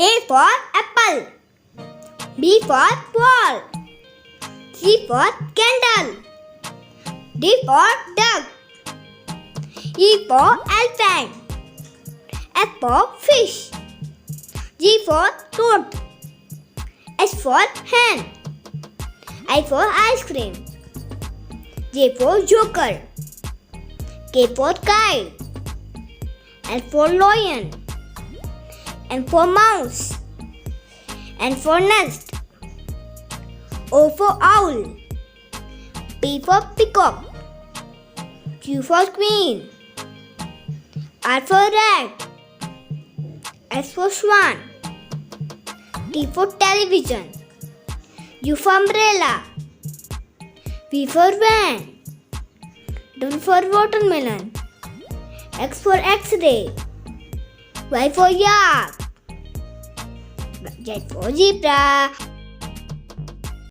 A for apple. B for ball. C for candle. D for duck. E for elephant. F for fish. G for goat. H for hen. I for ice cream. J for joker. K for kite. L for lion. N for mouse. N for nest. O for owl. P for peacock. Q for queen. R for rat. S for swan. T for television. U for umbrella. V for van. W for watermelon. X for X-ray. Y for yak. Z for zebra.